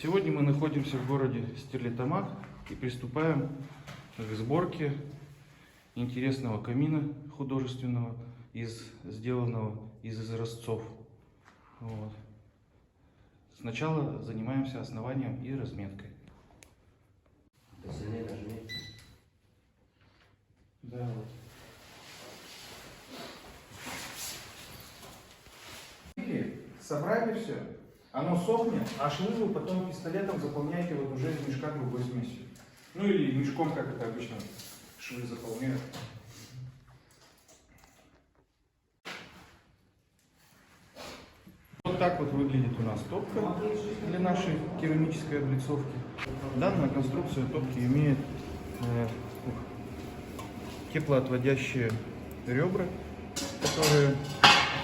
Сегодня мы находимся в городе Стерлитамак и приступаем к сборке интересного камина художественного, сделанного из изразцов. Вот. Сначала занимаемся основанием и разметкой. Посильнее нажми. Да, вот. Собрали все, оно сохнет, а швы вы потом пистолетом заполняете вот уже из мешка другой смесью. Ну или мешком, как это обычно швы заполняют. Вот так вот выглядит у нас топка для нашей керамической облицовки. Данная конструкция топки имеет теплоотводящие ребра, которые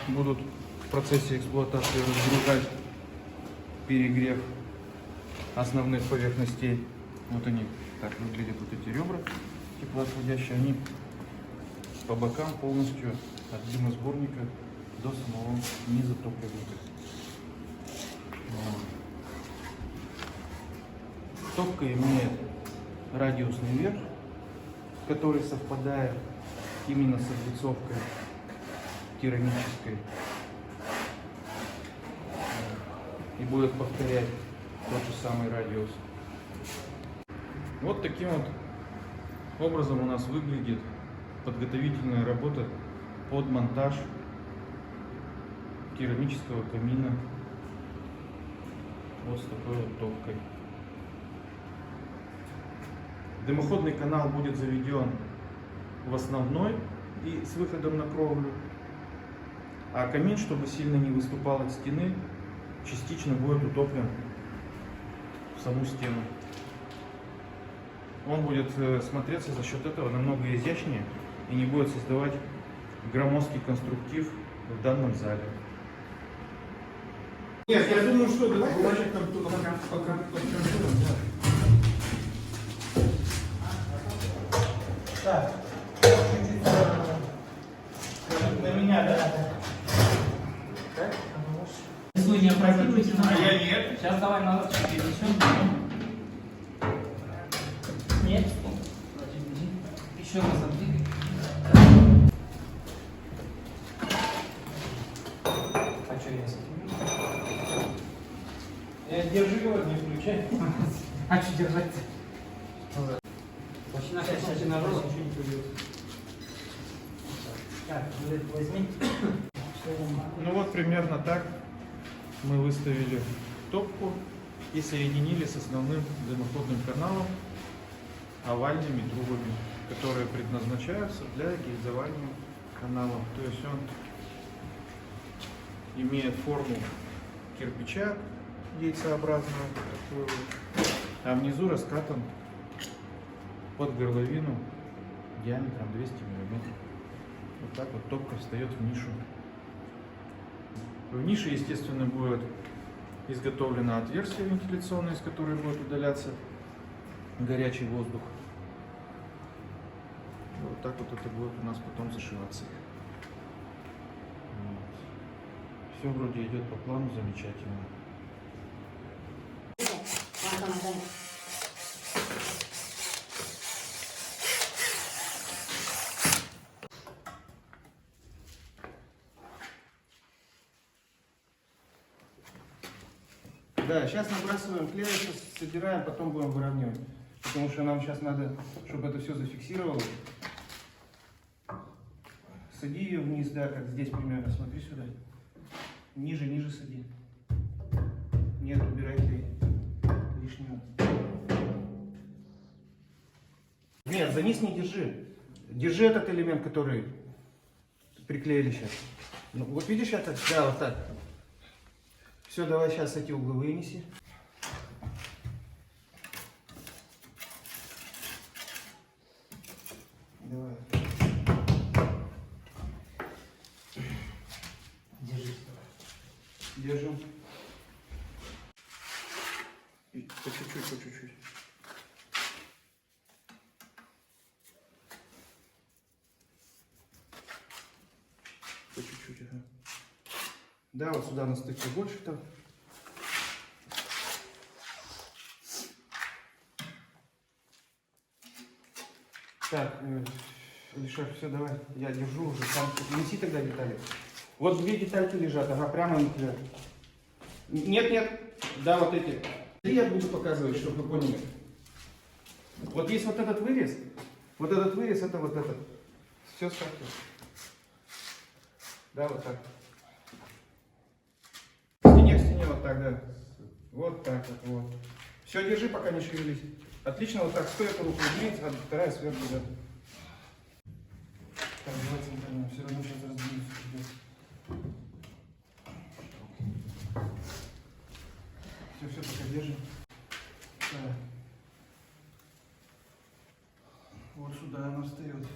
будут в процессе эксплуатации разгружать перегрев основных поверхностей. Вот они, так выглядят вот эти ребра теплоотводящие. Они по бокам полностью от дымосборника до самого низа топливника. Топка имеет радиусный верх, который совпадает именно с облицовкой керамической и будет повторять тот же самый радиус. Вот таким вот образом у нас выглядит подготовительная работа под монтаж керамического камина вот с такой вот топкой. Дымоходный канал будет заведен в основной и с выходом на кровлю, а камин, чтобы сильно не выступал от стены, частично будет утоплен в саму стену. Он будет смотреться за счет этого намного изящнее и не будет создавать громоздкий конструктив в данном зале. Нет, я думаю, что давай положить там тут пока. Так, чуть-чуть на меня, да? Так? Если вы не опрокидываете, А я нет. Сейчас давай назад перенесем. Нет. Еще назад двигай. А что я с этим? Держи его, не включай. А что держать-то? Сейчас нажал, ничего не придется. Так, возьми. Ну вот примерно так мы выставили топку и соединили с основным дымоходным каналом овальными трубами, которые предназначаются для гильзования канала. То есть он имеет форму кирпича яйцеобразную, такую, а внизу раскатан под горловину диаметром 200 мм. Вот так вот топка встает в нишу. В нише, естественно, будет изготовлено отверстие вентиляционное, из которой будет удаляться горячий воздух. И вот так вот это будет у нас потом зашиваться. Вот. Все вроде идет по плану замечательно. Да, сейчас набрасываем клей, сейчас собираем, потом будем выравнивать. Потому что нам сейчас надо, чтобы это все зафиксировалось. Сади ее вниз, да, как здесь примерно. Смотри сюда. Ниже, ниже сади. Нет, убирай клей лишнего. Нет, за низ не держи. Держи этот элемент, который приклеили сейчас. Ну, вот видишь это? Да, вот так. Все, давай сейчас эти углы вынеси. Давай. Держи. Держим. И по чуть-чуть, по чуть-чуть. По чуть-чуть, ага. Да, вот сюда на стыке больше там. Так, Алишер, все, давай. Я держу уже. Сам неси тогда детали. Вот две детальки лежат, ага, прямо на тебя. Нет, нет. Да, вот эти. И я буду показывать, чтобы вы поняли. Вот есть вот этот вырез, это вот этот. Все ставьте. Да, вот так. К стене вот так, да. Вот так вот. Все, держи, пока не шевелись. Отлично, вот так, стой, эту руку вниз, а вторая сверху, да. Так, давай центрально, все равно сейчас раздвинусь. Все, пока держим. Так. Вот сюда она встает.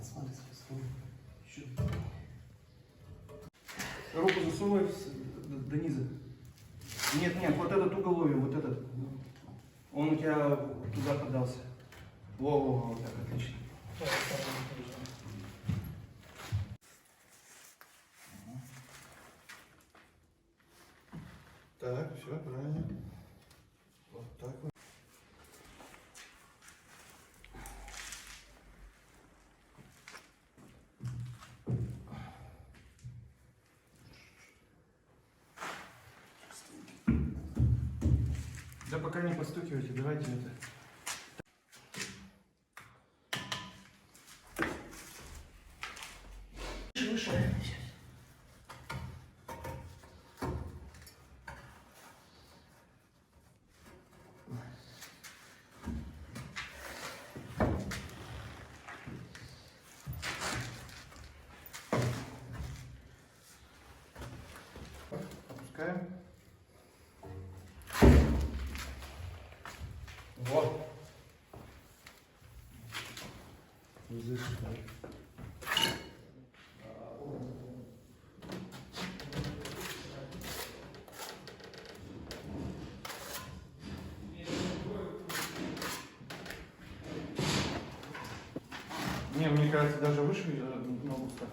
Смотри, Еще. Руку засовывай до низа. Нет, вот этот угол ловим, вот этот. Он у тебя туда подался. Во, так, отлично. Так, все, правильно. Вот так вот. Да пока не постукивайте, давайте это. Выше. Опускаем. Вот. Не, мне кажется, даже выше ногу ставь.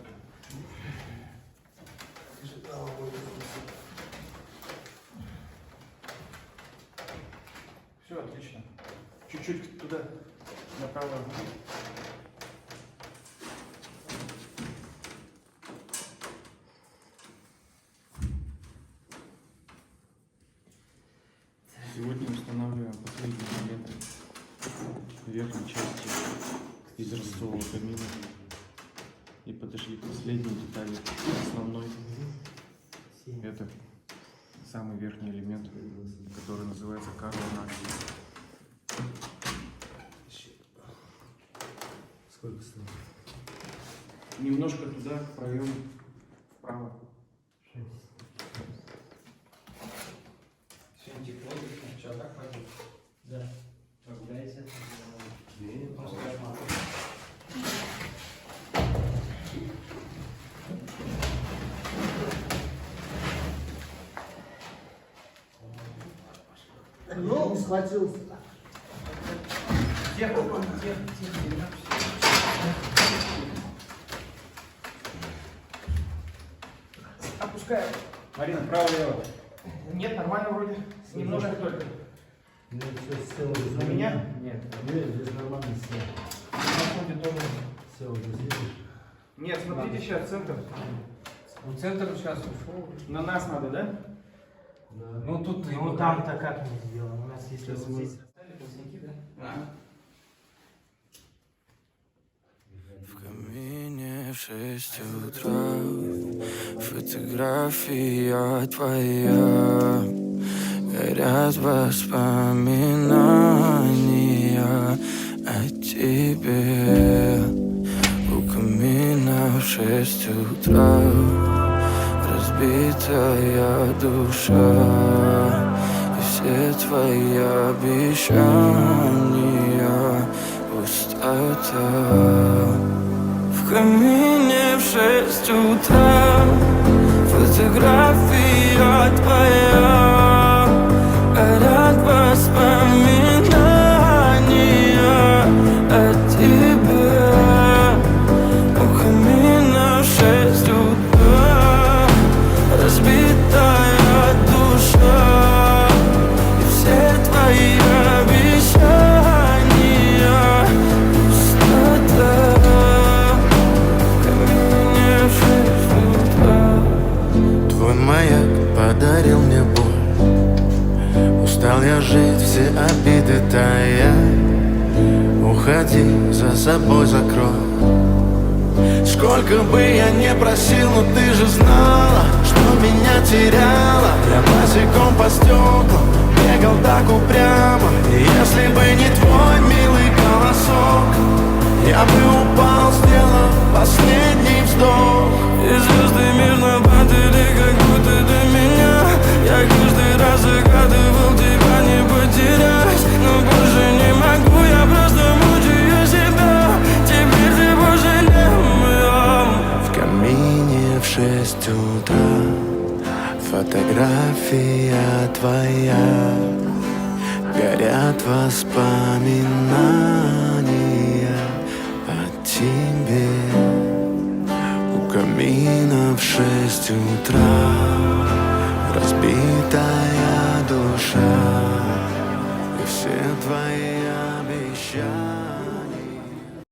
Все, отлично. Чуть-чуть туда, направо. Сегодня устанавливаем последние элементы верхней части изразцового камина и подошли к последней детали основной. Это самый верхний элемент, который называется коронна. Сколько стоит? Немножко туда, к проему, вправо. 6. Сегодня тепло, сейчас так пойдет. Да. Прогуляйся. Ну, схватился. Тихо. Опускаем. Марина, право-лево. Нет, нормально вроде. Немножко только. Ну, все сел. На меня? Нет. Нет, здесь нормально сел. На входе тоже. Сел, здесь видишь? Нет, смотрите сейчас, центр. Ну, центр сейчас ушел. На нас надо, да? Да. Ну, тут ты. Ну, там-то как мы сделаем? У нас есть Сейчас вот мы- здесь. В камине в 6 утра фотография твоя. Горят воспоминания о тебе. У камина в 6 утра разбитая душа. И все твои обещания пустота. В камине в 6 утра фотография твоя. Горят воспоминания о тебе. У камина в 6 утра разбитая душа. И все твои обещания собой закрой. Сколько бы я не просил, но ты же знала, что меня теряла. Я босиком по стеклам бегал так упрямо. И если бы не твой милый голосок, я бы упал, сделав последний вздох. И звезды мирно падали, как будто до меня. Я каждый раз загадывал тебя не потерять, но больше не могу, я просто мучаю себя. Теперь ты пожалел. В камине в 6 утра фотография твоя. Горят воспоминания о тебе. У камина в 6 утра разбитая душа. И все твои обещания